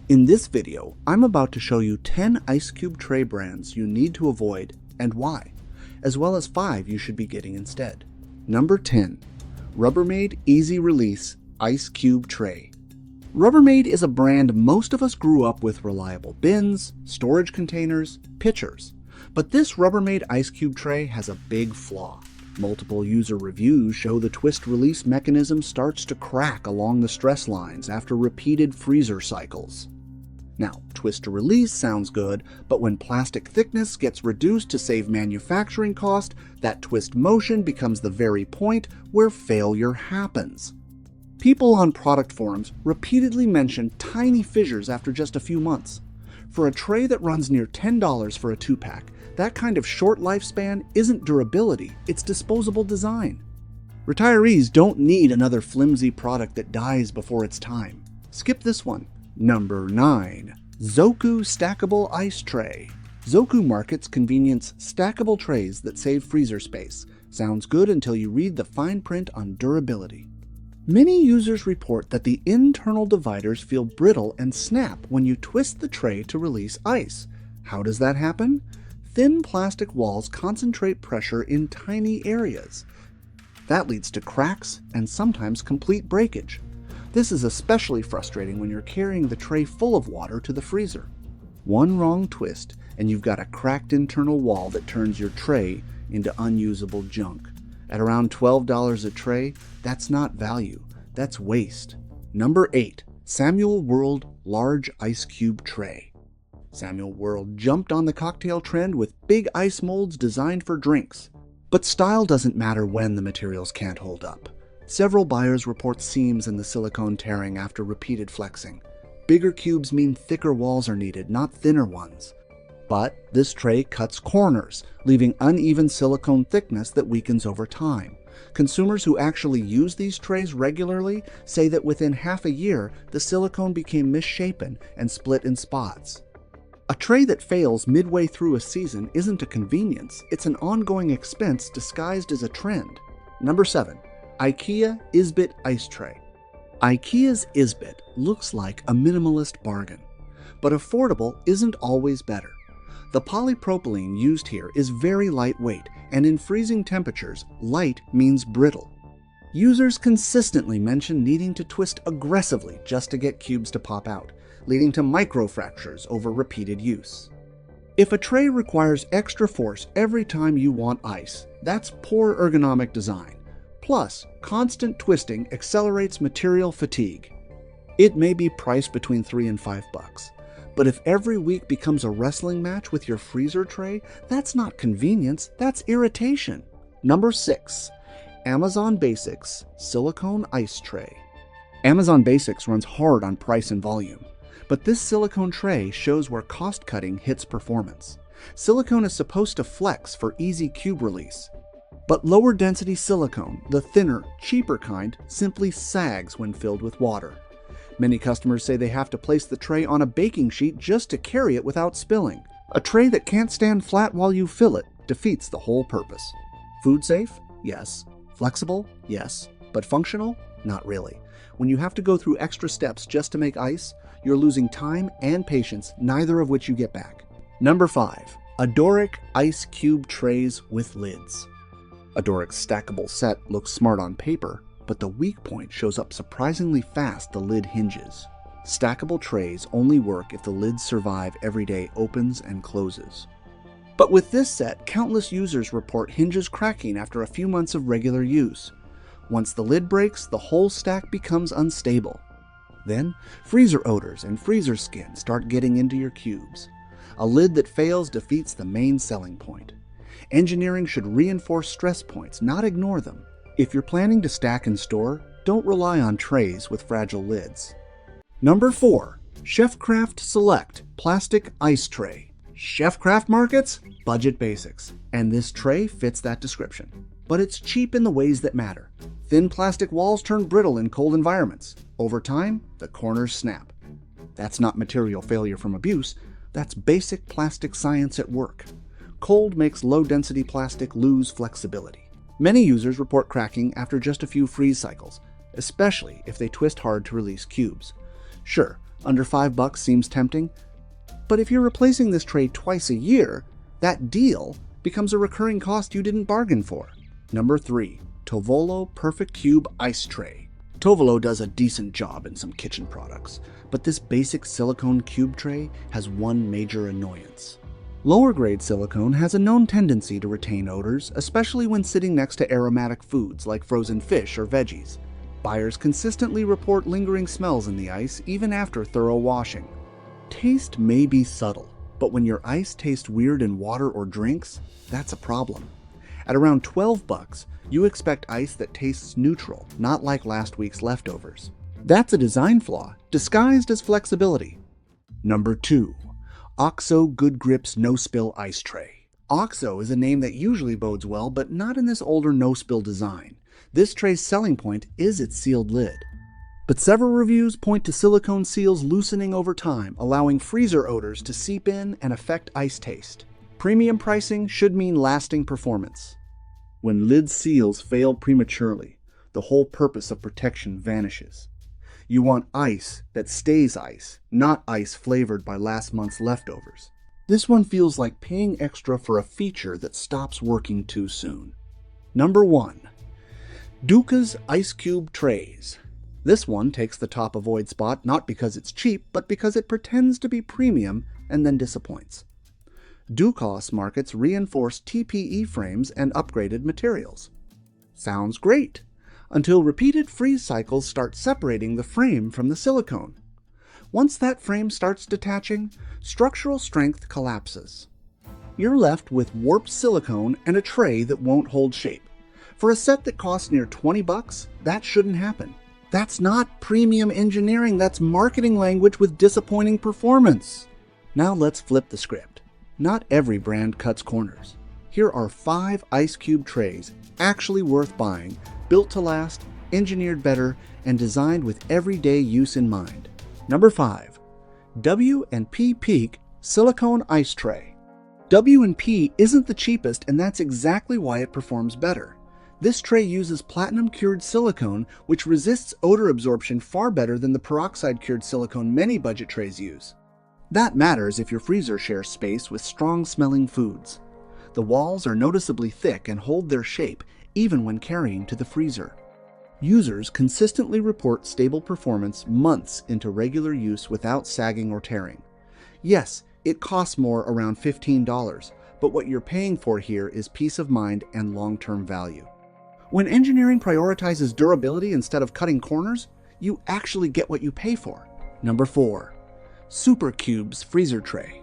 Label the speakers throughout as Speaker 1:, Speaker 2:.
Speaker 1: In this video, I'm about to show you 10 ice cube tray brands you need to avoid and why, as well as 5 you should be getting instead. Number 10. Rubbermaid Easy Release Ice Cube Tray. Rubbermaid is a brand most of us grew up with reliable bins, storage containers, pitchers. But this Rubbermaid ice cube tray has a big flaw. Multiple user reviews show the twist-release mechanism starts to crack along the stress lines after repeated freezer cycles. Now, twist-to-release sounds good, but when plastic thickness gets reduced to save manufacturing cost, that twist motion becomes the very point where failure happens. People on product forums repeatedly mention tiny fissures after just a few months. For a tray that runs near $10 for a 2-pack, that kind of short lifespan isn't durability, it's disposable design. Retirees don't need another flimsy product that dies before its time. Skip this one. Number 9. Zoku Stackable Ice Tray. Zoku markets convenience stackable trays that save freezer space. Sounds good until you read the fine print on durability. Many users report that the internal dividers feel brittle and snap when you twist the tray to release ice. How does that happen? Thin plastic walls concentrate pressure in tiny areas. That leads to cracks and sometimes complete breakage. This is especially frustrating when you're carrying the tray full of water to the freezer. One wrong twist and you've got a cracked internal wall that turns your tray into unusable junk. At around $12 a tray, that's not value, that's waste. Number 8. Samuel World Large Ice Cube Tray. Samuel World jumped on the cocktail trend with big ice molds designed for drinks. But style doesn't matter when the materials can't hold up. Several buyers report seams in the silicone tearing after repeated flexing. Bigger cubes mean thicker walls are needed, not thinner ones. But this tray cuts corners, leaving uneven silicone thickness that weakens over time. Consumers who actually use these trays regularly say that within half a year, the silicone became misshapen and split in spots. A tray that fails midway through a season isn't a convenience, it's an ongoing expense disguised as a trend. Number 7. IKEA Isbit Ice Tray. IKEA's Isbit looks like a minimalist bargain, but affordable isn't always better. The polypropylene used here is very lightweight, and in freezing temperatures, light means brittle. Users consistently mention needing to twist aggressively just to get cubes to pop out, leading to microfractures over repeated use. If a tray requires extra force every time you want ice, that's poor ergonomic design. Plus, constant twisting accelerates material fatigue. It may be priced between $3 and $5. But if every week becomes a wrestling match with your freezer tray, that's not convenience, that's irritation. Number 6. Amazon Basics Silicone Ice Tray. Amazon Basics runs hard on price and volume, but this silicone tray shows where cost-cutting hits performance. Silicone is supposed to flex for easy cube release, but lower density silicone, the thinner, cheaper kind, simply sags when filled with water. Many customers say they have to place the tray on a baking sheet just to carry it without spilling. A tray that can't stand flat while you fill it defeats the whole purpose. Food safe? Yes. Flexible? Yes. But functional? Not really. When you have to go through extra steps just to make ice, you're losing time and patience, neither of which you get back. Number 5. Adoric Ice Cube Trays with Lids. Adoric's stackable set looks smart on paper, but the weak point shows up surprisingly fast the lid hinges. Stackable trays only work if the lids survive everyday opens and closes. But with this set, countless users report hinges cracking after a few months of regular use. Once the lid breaks, the whole stack becomes unstable. Then, freezer odors and freezer skin start getting into your cubes. A lid that fails defeats the main selling point. Engineering should reinforce stress points, not ignore them. If you're planning to stack and store, don't rely on trays with fragile lids. Number 4. Chefcraft Select Plastic Ice Tray. Chefcraft markets? Budget basics. And this tray fits that description. But it's cheap in the ways that matter. Thin plastic walls turn brittle in cold environments. Over time, the corners snap. That's not material failure from abuse, that's basic plastic science at work. Cold makes low-density plastic lose flexibility. Many users report cracking after just a few freeze cycles, especially if they twist hard to release cubes. Sure, Under $5 seems tempting, but if you're replacing this tray twice a year, that deal becomes a recurring cost you didn't bargain for. Number 3. Tovolo Perfect Cube Ice Tray. Tovolo does a decent job in some kitchen products, but this basic silicone cube tray has one major annoyance. Lower grade silicone has a known tendency to retain odors, especially when sitting next to aromatic foods like frozen fish or veggies. Buyers consistently report lingering smells in the ice even after thorough washing. Taste may be subtle, but when your ice tastes weird in water or drinks, that's a problem. At around $12, you expect ice that tastes neutral, not like last week's leftovers. That's a design flaw, disguised as flexibility. Number 2. OXO Good Grips No Spill Ice Tray. OXO is a name that usually bodes well, but not in this older no-spill design. This tray's selling point is its sealed lid. But several reviews point to silicone seals loosening over time, allowing freezer odors to seep in and affect ice taste. Premium pricing should mean lasting performance. When lid seals fail prematurely, the whole purpose of protection vanishes. You want ice that stays ice, not ice flavored by last month's leftovers. This one feels like paying extra for a feature that stops working too soon. Number 1. Duca's Ice Cube Trays. This one takes the top avoid spot not because it's cheap, but because it pretends to be premium and then disappoints. Ducos markets reinforced TPE frames and upgraded materials. Sounds great, until repeated freeze cycles start separating the frame from the silicone. Once that frame starts detaching, structural strength collapses. You're left with warped silicone and a tray that won't hold shape. For a set that costs near $20, that shouldn't happen. That's not premium engineering, that's marketing language with disappointing performance. Now let's flip the script. Not every brand cuts corners. Here are 5 ice cube trays actually worth buying, built to last, engineered better, and designed with everyday use in mind. Number 5. W&P Peak Silicone Ice Tray. W&P isn't the cheapest, and that's exactly why it performs better. This tray uses platinum-cured silicone, which resists odor absorption far better than the peroxide-cured silicone many budget trays use. That matters if your freezer shares space with strong-smelling foods. The walls are noticeably thick and hold their shape, even when carrying to the freezer. Users consistently report stable performance months into regular use without sagging or tearing. Yes, it costs more, around $15, but what you're paying for here is peace of mind and long-term value. When engineering prioritizes durability instead of cutting corners, you actually get what you pay for. Number 4. Super Cubes Freezer Tray.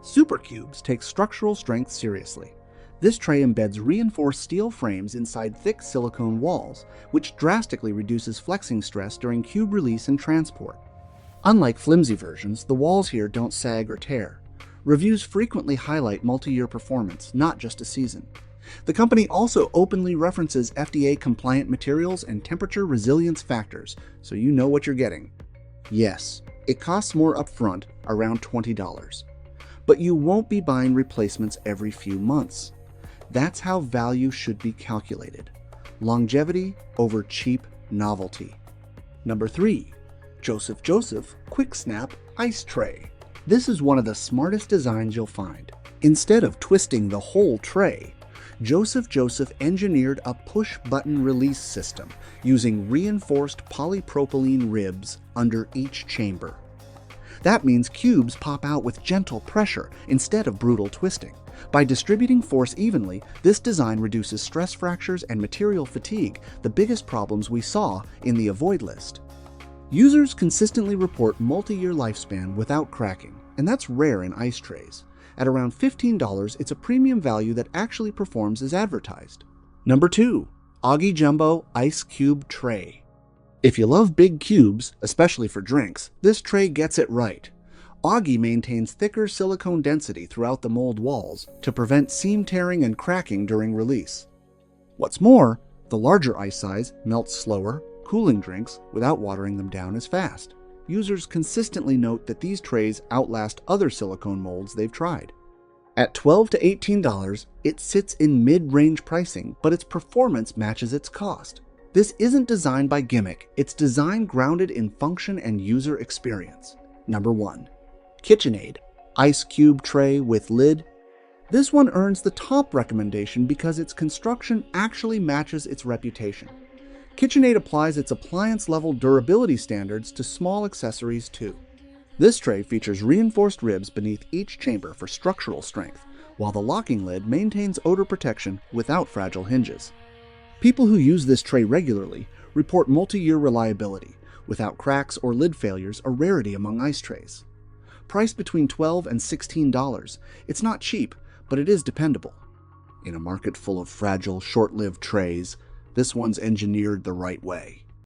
Speaker 1: Super Cubes takes structural strength seriously. This tray embeds reinforced steel frames inside thick silicone walls, which drastically reduces flexing stress during cube release and transport. Unlike flimsy versions, the walls here don't sag or tear. Reviews frequently highlight multi-year performance, not just a season. The company also openly references FDA-compliant materials and temperature resilience factors, so you know what you're getting. Yes, it costs more upfront, around $20. But you won't be buying replacements every few months. That's how value should be calculated. Longevity over cheap novelty. Number 3. Joseph Quick Snap Ice Tray. This is one of the smartest designs you'll find. Instead of twisting the whole tray, Joseph engineered a push-button release system using reinforced polypropylene ribs under each chamber. That means cubes pop out with gentle pressure instead of brutal twisting. By distributing force evenly, this design reduces stress fractures and material fatigue, the biggest problems we saw in the avoid list. Users consistently report multi-year lifespan without cracking, and that's rare in ice trays. At around $15, it's a premium value that actually performs as advertised. Number 2. Augie Jumbo Ice Cube Tray. If you love big cubes, especially for drinks, this tray gets it right. Augie maintains thicker silicone density throughout the mold walls to prevent seam tearing and cracking during release. What's more, the larger ice size melts slower, cooling drinks without watering them down as fast. Users consistently note that these trays outlast other silicone molds they've tried. At $12 to $18, it sits in mid-range pricing, but its performance matches its cost. This isn't designed by gimmick, it's design grounded in function and user experience. Number 1. KitchenAid Ice Cube Tray with Lid. This one earns the top recommendation because its construction actually matches its reputation. KitchenAid applies its appliance-level durability standards to small accessories too. This tray features reinforced ribs beneath each chamber for structural strength, while the locking lid maintains odor protection without fragile hinges. People who use this tray regularly report multi-year reliability, without cracks or lid failures, a rarity among ice trays. Priced between $12 and $16, it's not cheap, but it is dependable. In a market full of fragile, short-lived trays, this one's engineered the right way.